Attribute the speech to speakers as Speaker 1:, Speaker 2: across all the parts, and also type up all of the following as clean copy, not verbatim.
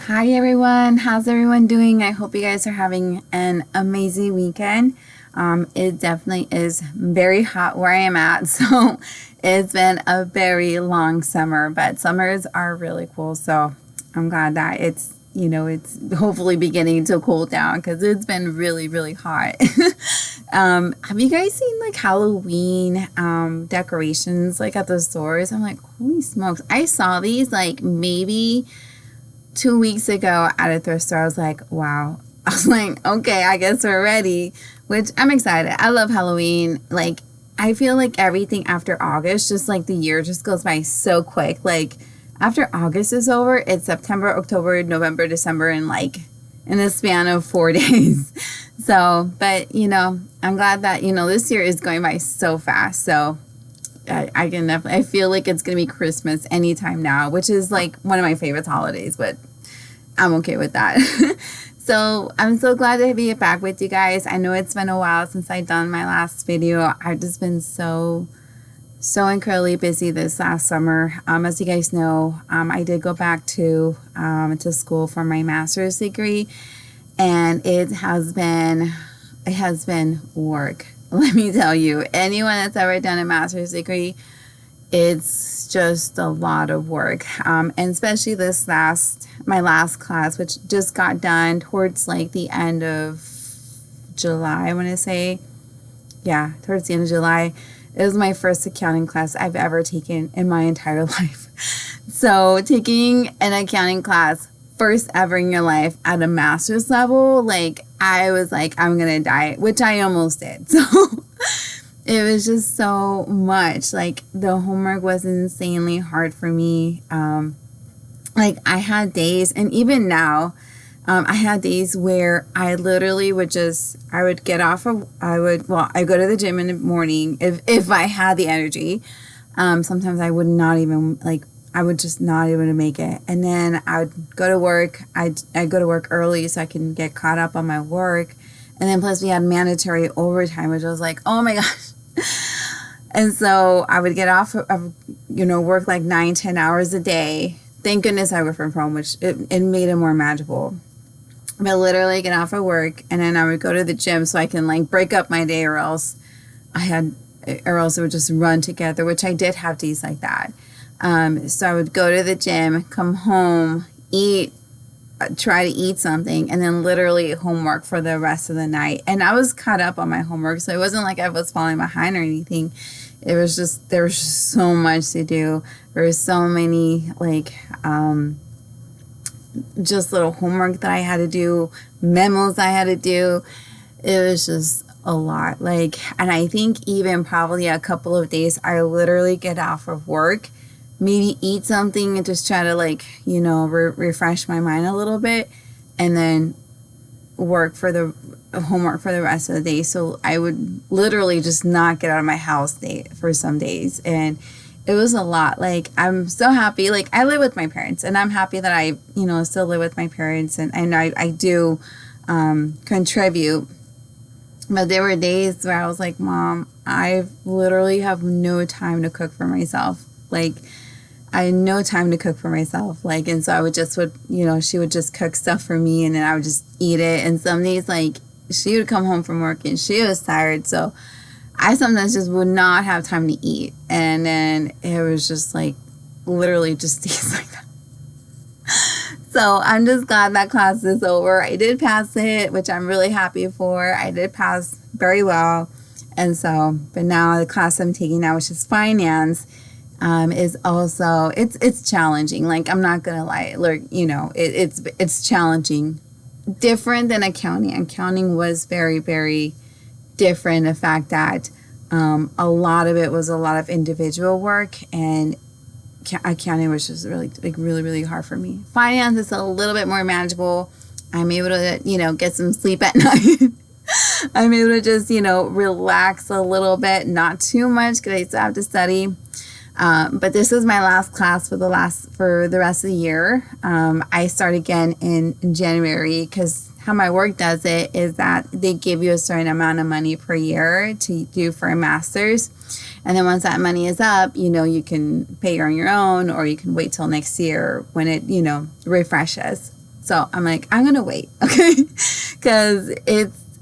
Speaker 1: Hi everyone, how's everyone doing? I hope you guys are having an amazing weekend. It definitely is very hot where I am at, so it's been a very long summer, but summers are really cool, so I'm glad that it's hopefully beginning to cool down because it's been really, really hot. Have you guys seen like Halloween decorations like at the stores? I'm like, holy smokes. I saw these like maybe 2 weeks ago at a thrift store. I was like, wow. I was like, okay, I guess we're ready, which I'm excited. I love Halloween. Like, I feel like everything after August, just like the year just goes by so quick. Like, after August is over, it's September, October, November, December, and like in the span of 4 days. So, but I'm glad that, this year is going by so fast. So, I can definitely, I feel like it's going to be Christmas anytime now, which is like one of my favorite holidays, but I'm okay with that. So I'm so glad to be back with you guys. I know it's been a while since I've done my last video. I've just been so incredibly busy this last summer. As you guys know, I did go back to school for my master's degree, and it has been work. Let me tell you, anyone that's ever done a master's degree, it's just a lot of work. And especially my last class, which just got done towards like the end of July, I want to say. Yeah, towards the end of July. It was my first accounting class I've ever taken in my entire life. So taking an accounting class first ever in your life at a master's level, like I was like, I'm gonna die, which I almost did. So it was just so much. Like the homework was insanely hard for me. Like I had days, and even now, I had days where I literally would I go to the gym in the morning if I had the energy. Sometimes I would not even I would just not even make it. And then I would go to work. I'd go to work early so I can get caught up on my work. And then plus we had mandatory overtime, which I was like, oh my gosh. And so I would get off of, work like 9-10 hours a day. Thank goodness I work from home, which it made it more manageable. But literally get off of work, and then I would go to the gym so I can like break up my day, or else it would just run together, which I did have days like that. So I would go to the gym, come home, eat, try to eat something, and then literally homework for the rest of the night. And I was caught up on my homework, so it wasn't like I was falling behind or anything. It was just, there was just so much to do. There was so many just little homework that I had to do, memos I had to do. It was just a lot. And I think even probably a couple of days, I literally get off of work, maybe eat something and just try to refresh my mind a little bit, and then work for the homework for the rest of the day. So I would literally just not get out of my house for some days, and it was a lot. Like I'm so happy. Like I live with my parents, and I'm happy that I still live with my parents, and I do contribute. But there were days where I was like, Mom, I literally have no time to cook for myself. Like I had no time to cook for myself. And so I would she would just cook stuff for me, and then I would just eat it. And some days, she would come home from work and she was tired. So I sometimes just would not have time to eat. And then it was just literally just days like that. So I'm just glad that class is over. I did pass it, which I'm really happy for. I did pass very well. And so, but now the class I'm taking now, which is finance, is also, it's challenging. I'm not gonna lie, it's challenging, different than accounting. Accounting was very, very different. The fact that a lot of it was a lot of individual work, and accounting was just really really, really hard for me. Finance is a little bit more manageable. I'm able to get some sleep at night. I'm able to just relax a little bit, not too much because I still have to study. But this is my last class for the rest of the year. I start again in January, because how my work does it is that they give you a certain amount of money per year to do for a master's. And then once that money is up, you can pay on your own, or you can wait till next year when it, refreshes. So I'm like, I'm gonna wait, okay? Because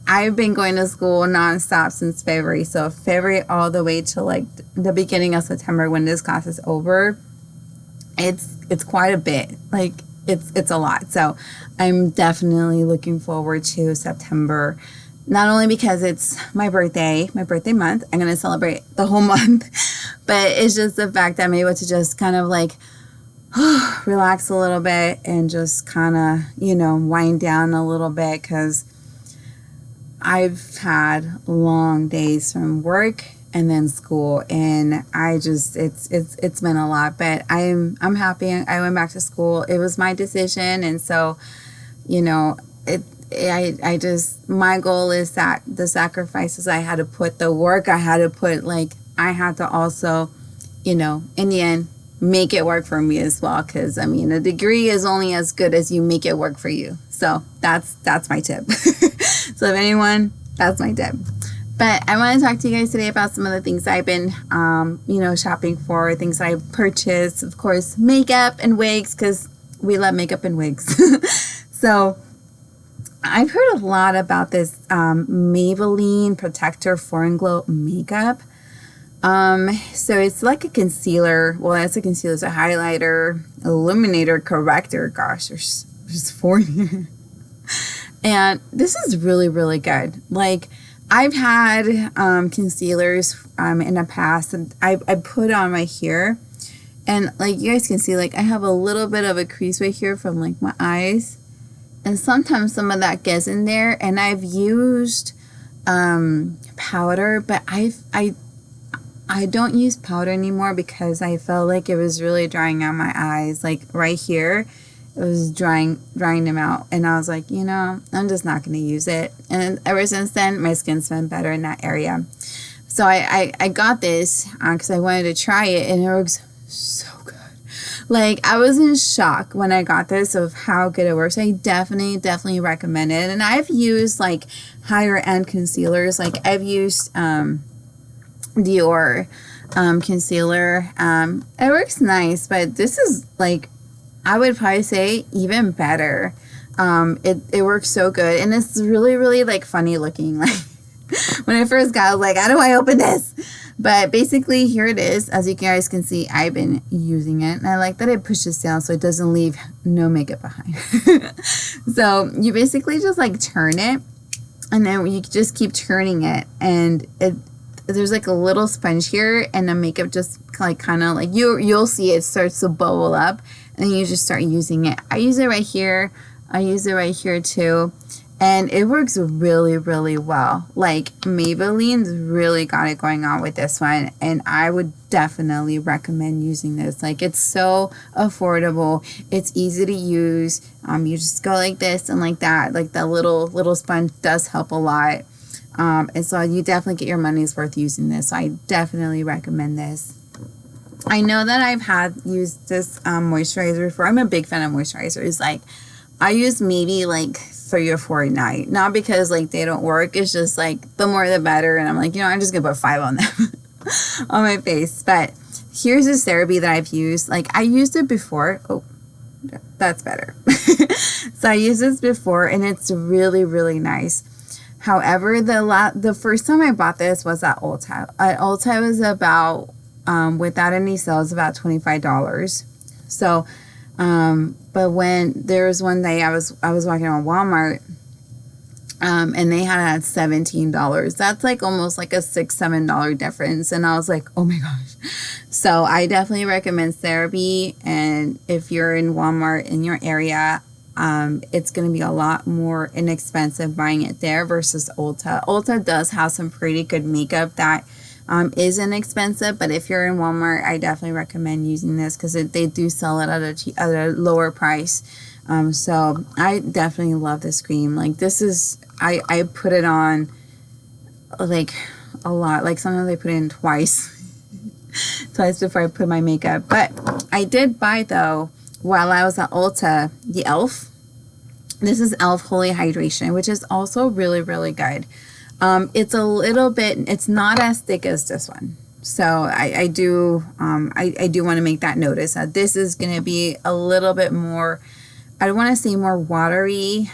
Speaker 1: I've been going to school nonstop since February. So February all the way to like the beginning of September when this class is over, it's quite a bit. Like it's a lot. So I'm definitely looking forward to September. Not only because it's my birthday month, I'm going to celebrate the whole month, but it's just the fact that I'm able to just kind of like relax a little bit and just kind of, wind down a little bit, because I've had long days from work and then school, and it's been a lot, but I'm happy I went back to school. It was my decision, and so, I just, my goal is that the sacrifices I had to put, the work I had to put, like, I had to also, in the end, make it work for me as well. Because, I mean, a degree is only as good as you make it work for you. So that's my tip. So if anyone, that's my tip. But I want to talk to you guys today about some of the things I've been, shopping for, things I purchased. Of course, makeup and wigs, because we love makeup and wigs. So I've heard a lot about this Maybelline Protector Foreign Glow makeup. So it's like a concealer. Well, it's a concealer. It's a highlighter, illuminator, corrector. Gosh, there's 4 here. And this is really, really good. Like, I've had concealers in the past, and I put on right here. And like you guys can see, like I have a little bit of a crease right here from like my eyes. And sometimes some of that gets in there, and I've used powder, but I don't use powder anymore because I felt like it was really drying out my eyes. Like right here, it was drying them out, and I was like, I'm just not going to use it. And ever since then, my skin's been better in that area. So I got this because I wanted to try it, and it works so good. Like, I was in shock when I got this of how good it works. I definitely recommend it. And I've used like higher end concealers. Like I've used Dior concealer. It works nice, but this is like, I would probably say even better. It works so good, and it's really, really like funny looking. Like when I first got it, I was like, how do I open this? But basically, here it is. As you guys can see, I've been using it. And I like that it pushes down so it doesn't leave no makeup behind. So you basically just like turn it. And then you just keep turning it. And there's like a little sponge here. And the makeup just like kind of like, you'll see it starts to bubble up. And then you just start using it. I use it right here. I use it right here too. And it works really, really well. Like, Maybelline's really got it going on with this one. And I would definitely recommend using this. Like, it's so affordable. It's easy to use. You just go like this and like that. Like, that little sponge does help a lot. And so you definitely get your money's worth using this. So I definitely recommend this. I know that I've used this moisturizer before. I'm a big fan of moisturizers. Like, I use maybe like 3 or 4 a night. Not because like they don't work. It's just like the more the better. And I'm like, I'm just going to put 5 on them on my face. But here's this CeraVe that I've used. Like, I used it before. Oh, that's better. So I used this before, and it's really, really nice. However, the first time I bought this was at Ulta. At Ulta, it was about, without any sales, about $25. So, but when there was one day I was walking around Walmart, and they had $17. That's like almost like a $6-7 difference. And I was like, oh my gosh. So I definitely recommend CeraVe. And if you're in Walmart in your area, it's going to be a lot more inexpensive buying it there versus Ulta. Ulta does have some pretty good makeup that is inexpensive, but if you're in Walmart, I definitely recommend using this because they do sell it at a lower price. So I definitely love this cream. Like, this is, I put it on like a lot. Like, sometimes I put it in twice before I put my makeup. But I did buy, though, while I was at Ulta, the e.l.f. This is e.l.f. Holy Hydration, which is also really, really good. It's a little bit, it's not as thick as this one. So I do want to make that notice that this is going to be a little bit more I want to say more watery.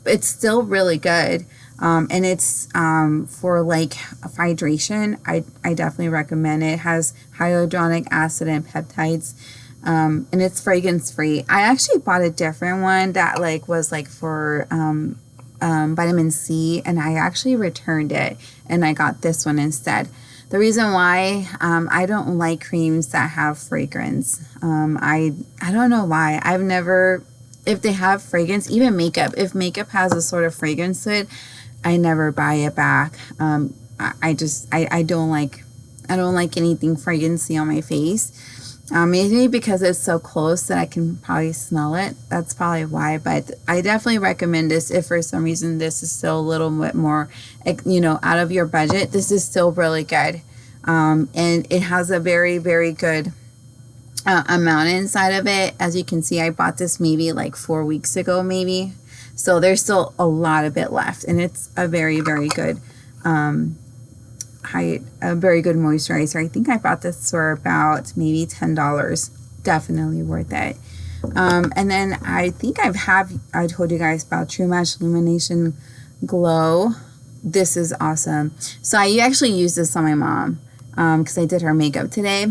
Speaker 1: It's still really good. And it's for like hydration. I definitely recommend it. It has hyaluronic acid and peptides. And it's fragrance free. I actually bought a different one that like was like for vitamin C, and I actually returned it and I got this one instead. The reason why I don't like creams that have fragrance, I don't know why. I've never, if they have fragrance, even makeup, if makeup has a sort of fragrance to it, I never buy it back. I don't like anything fragrancy on my face. Maybe because it's so close that I can probably smell it. That's probably why. But I definitely recommend this if for some reason this is still a little bit more, out of your budget. This is still really good. And it has a very, very good amount inside of it. As you can see, I bought this maybe like 4 weeks ago, maybe. So there's still a lot of it left. And it's a very, very good a very good moisturizer. I think I bought this for about maybe $10. Definitely worth it. And then I think I told you guys about True Match Illumination Glow. This is awesome. So I actually used this on my mom because I did her makeup today.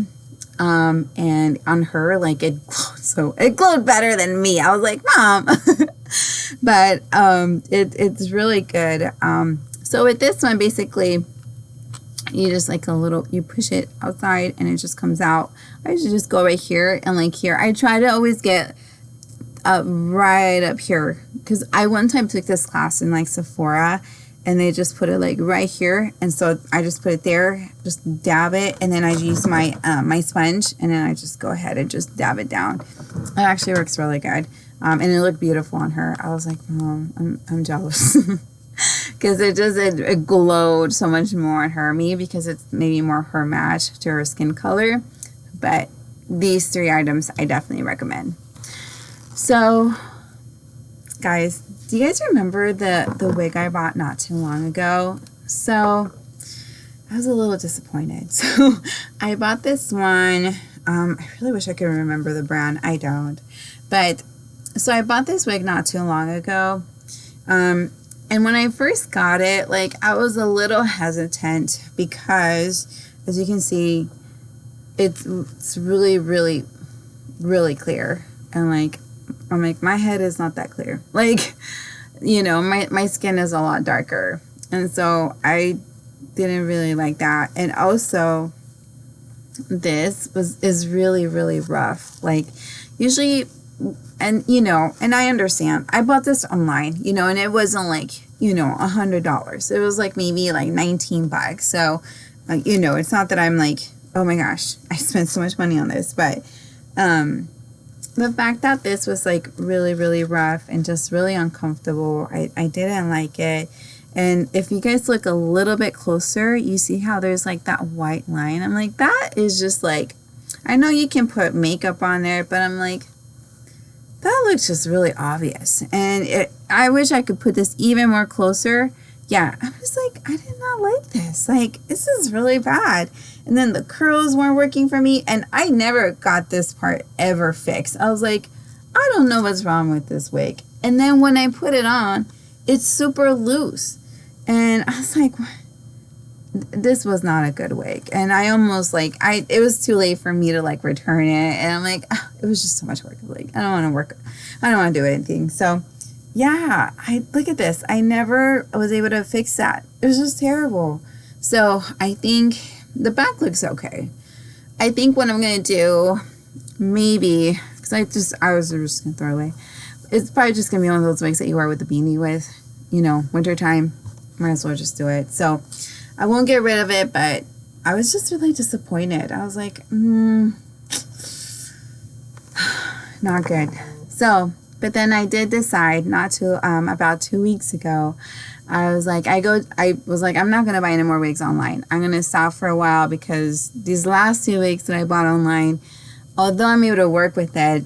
Speaker 1: And on her, like it glowed, so it glowed better than me. I was like, Mom. But it's really good. So with this one, basically, you just like you push it outside and it just comes out. I usually just go right here and like here. I try to always get right up here because I one time took this class in like Sephora and they just put it like right here, and so I just put it there, just dab it, and then I use my my sponge, and then I just go ahead and just dab it down. It actually works really good, and it looked beautiful on her. I was like, Mom, I'm jealous. Because it glowed so much more on her. Me, because it's maybe more her match to her skin color. But these 3 items I definitely recommend. So, guys, do you guys remember the wig I bought not too long ago? So, I was a little disappointed. So, I bought this one. I really wish I could remember the brand. I don't. But, so I bought this wig not too long ago. And when I first got it, like, I was a little hesitant because, as you can see, it's really, really, really clear. And, like, I'm like, my head is not that clear. Like, my skin is a lot darker. And so I didn't really like that. And also, this is really, really rough. Like, usually... And, and I understand. I bought this online, and it wasn't like, $100. It was like maybe like $19. So, it's not that I'm like, oh my gosh, I spent so much money on this. But the fact that this was like really, really rough and just really uncomfortable, I didn't like it. And if you guys look a little bit closer, you see how there's like that white line. I'm like, that is just like, I know you can put makeup on there, but I'm like, that looks just really obvious. And I wish I could put this even more closer. Yeah, I was like, I did not like this. Like, this is really bad. And then the curls weren't working for me. And I never got this part ever fixed. I was like, I don't know what's wrong with this wig. And then when I put it on, it's super loose. And I was like, this was not a good wig. And I almost like, it was too late for me to like return it. And I'm like, it was just so much work. Like, I don't want to do anything. So yeah, look at this. I never was able to fix that. It was just terrible. So I think the back looks okay. I think what I'm going to do, maybe, because I was just going to throw away. It's probably just going to be one of those wigs that you wear with a beanie with, wintertime. Might as well just do it. So I won't get rid of it, but I was just really disappointed. I was like, not good. So, but then I did decide not to, about 2 weeks ago, I was like, I'm not going to buy any more wigs online. I'm going to stop for a while because these last 2 wigs that I bought online, although I'm able to work with it,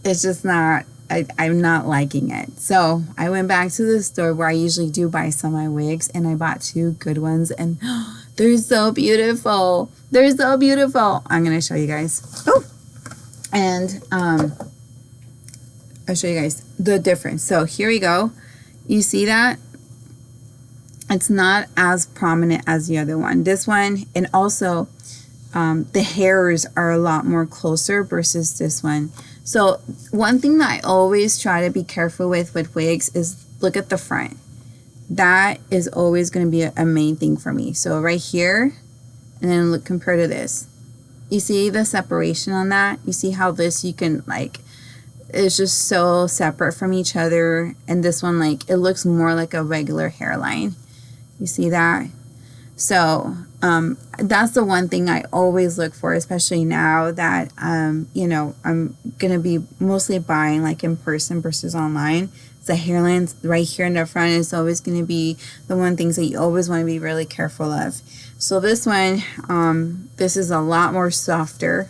Speaker 1: it's just not, I'm not liking it. So I went back to the store where I usually do buy some of my wigs, and I bought 2 good ones, and they're so beautiful. They're so beautiful. I'm going to show you guys. Oh, and I'll show you guys the difference. So here we go. You see that? It's not as prominent as the other one. This one, and also the hairs are a lot more closer versus this one. So one thing that I always try to be careful with wigs is look at the front. That is always going to be a main thing for me. So right here, and then look compared to this. You see the separation on that? You see how this you can like, it's just so separate from each other. And this one, like, it looks more like a regular hairline. You see that? So that's the one thing I always look for, especially now that, you know, I'm going to be mostly buying like in person versus online. The hairlines right here in the front is always going to be the one things that you always want to be really careful of. So this one, this is a lot more softer,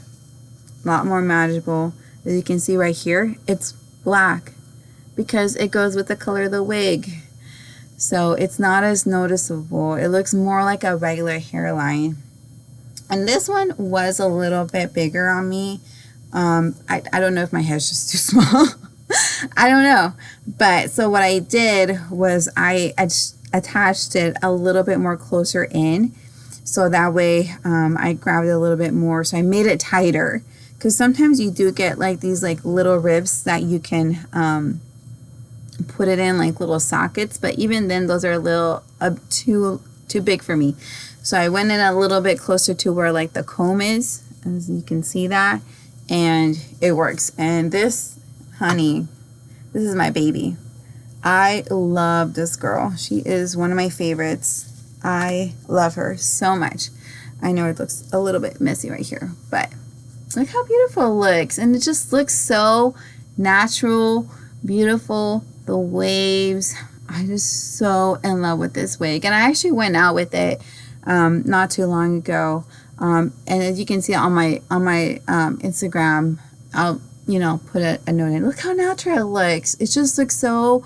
Speaker 1: a lot more manageable. As you can see right here, it's black because it goes with the color of the wig. So it's not as noticeable. It looks more like a regular hairline. And this one was a little bit bigger on me. I don't know if my hair's just too small. I don't know. But so what I did was I attached it a little bit more closer in. So that way I grabbed it a little bit more. So I made it tighter. Because sometimes you do get like these like little ribs that you can put it in like little sockets, but even then those are a little too big for me. So I went in a little bit closer to where like the comb is, as you can see that, and it works. And this, honey, this is my baby. I love this girl. She is one of my favorites. I love her so much. I know it looks a little bit messy right here, but look how beautiful it looks. And it just looks so natural, beautiful. The waves. I'm just so in love with this wig. And I actually went out with it not too long ago. And as you can see on my Instagram, I'll, you know, put a note in. Look how natural it looks. It just looks so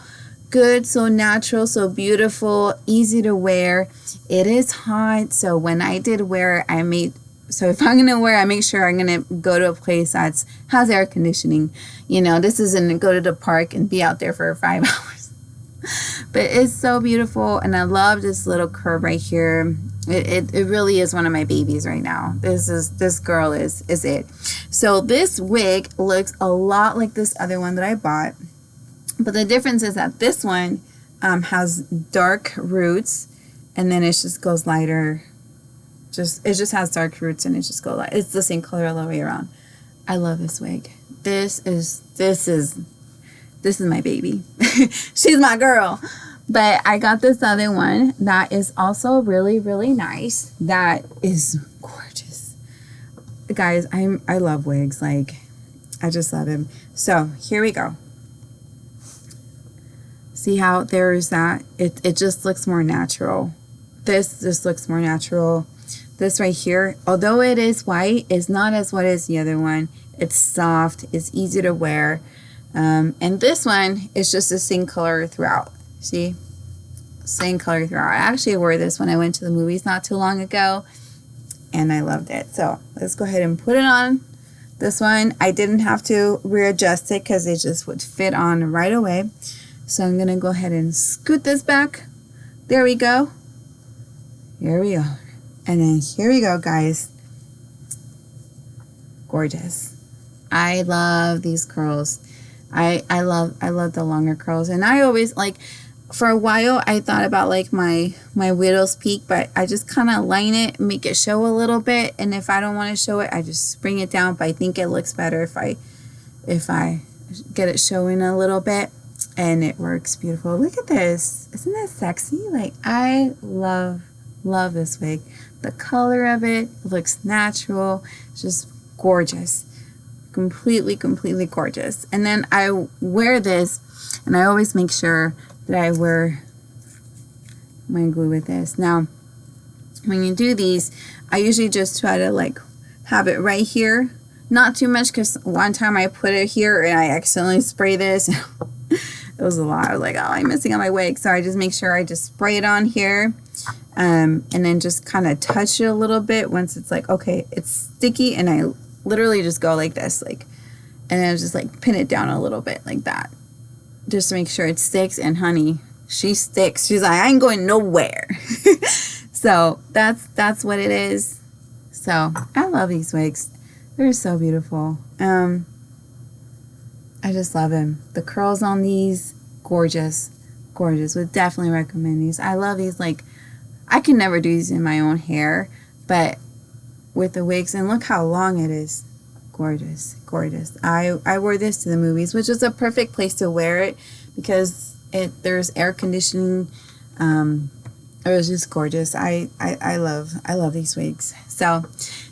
Speaker 1: good, so natural, so beautiful, easy to wear. It is hot, so when I did wear it, so if I'm gonna wear it, I make sure I'm gonna go to a place that has air conditioning. You know, this isn't go to the park and be out there for 5 hours. But it's so beautiful, and I love this little curve right here. It really is one of my babies right now. This girl is it. So this wig looks a lot like this other one that I bought, but the difference is that this one has dark roots, and then it just goes lighter. It just has dark roots, and it just goes light. It's the same color all the way around. I love this wig. This is my baby. She's my girl. But I got this other one that is also really, really nice. That is gorgeous. Guys, I love wigs. Like, I just love him. So here we go. See how there's that? It just looks more natural. This just looks more natural. This right here, although it is white, is not as white as the other one. It's soft. It's easy to wear. And this one is just the same color throughout. See? Same color throughout. I actually wore this when I went to the movies not too long ago, and I loved it. So let's go ahead and put it on. This one, I didn't have to readjust it because it just would fit on right away. So I'm going to go ahead and scoot this back. There we go. Here we are. And then here we go, guys. Gorgeous. I love these curls. I love the longer curls. And I always, like, for a while I thought about like my widow's peak, but I just kind of line it, make it show a little bit, and if I don't want to show it, I just bring it down. But I think it looks better if I get it showing a little bit, and it works beautiful. Look at this. Isn't that sexy? Like, I love this wig. The color of it looks natural. It's just gorgeous. Completely gorgeous. And then I wear this, and I always make sure that I wear my glue with this. Now, when you do these, I usually just try to like have it right here. Not too much, because one time I put it here and I accidentally spray this. It was a lot. I was like, oh, I'm missing on my wig. So I just make sure I just spray it on here. And then just kind of touch it a little bit once it's like, okay, it's sticky. And I literally just go like this, like, and then just like pin it down a little bit like that, just to make sure it sticks. And honey, she sticks. She's like, I ain't going nowhere. So that's what it is. So I love these wigs. They're so beautiful. I just love them. The curls on these, gorgeous, gorgeous. Would definitely recommend these. I love these. Like, I can never do these in my own hair, but with the wigs, and look how long it is. Gorgeous, gorgeous. I wore this to the movies, which was a perfect place to wear it because there's air conditioning. It was just gorgeous. I love these wigs. So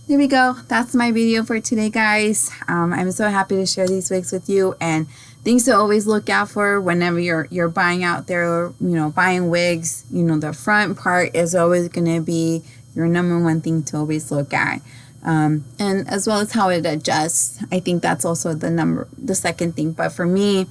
Speaker 1: there we go. That's my video for today, guys. I'm so happy to share these wigs with you, and things to always look out for whenever you're buying out there, buying wigs. The front part is always going to be your number one thing to always look at. And as well as how it adjusts. I think that's also the second thing. But for me,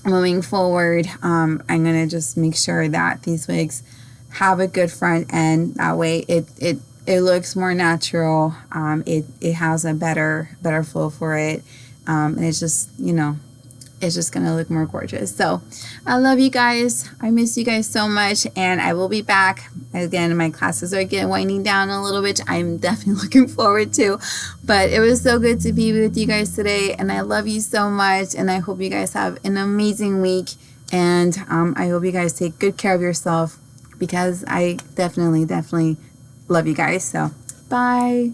Speaker 1: moving forward, I'm going to just make sure that these wigs have a good front end. That way it looks more natural. It has a better flow for it. And it's just, it's just going to look more gorgeous. So I love you guys. I miss you guys so much. And I will be back. Again, my classes are getting winding down a little bit. I'm definitely looking forward to. But it was so good to be with you guys today. And I love you so much. And I hope you guys have an amazing week. And I hope you guys take good care of yourself, because I definitely love you guys. So bye.